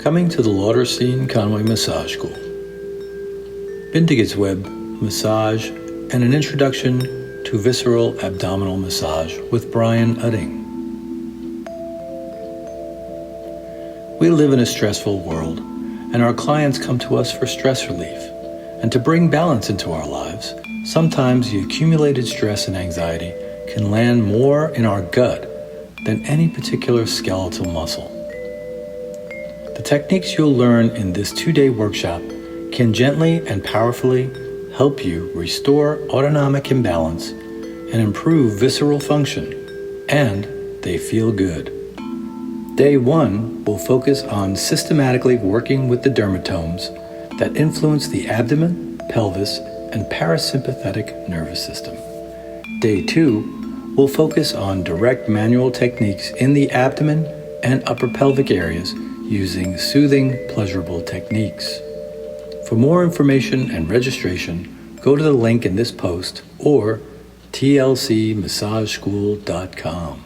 Coming to the Lauterstein Conway Massage School. Bindegewebsmassage and an introduction to visceral abdominal massage with Brian Udding. We live in a stressful world, and our clients come to us for stress relief. And to bring balance into our lives, sometimes the accumulated stress and anxiety can land more in our gut than any particular skeletal muscle. The techniques you'll learn in this 2-day workshop can gently and powerfully help you restore autonomic imbalance and improve visceral function, and they feel good. Day 1 will focus on systematically working with the dermatomes that influence the abdomen, pelvis, and parasympathetic nervous system. Day 2 will focus on direct manual techniques in the abdomen and upper pelvic areas using soothing, pleasurable techniques. For more information and registration, go to the link in this post or tlcmassageschool.com.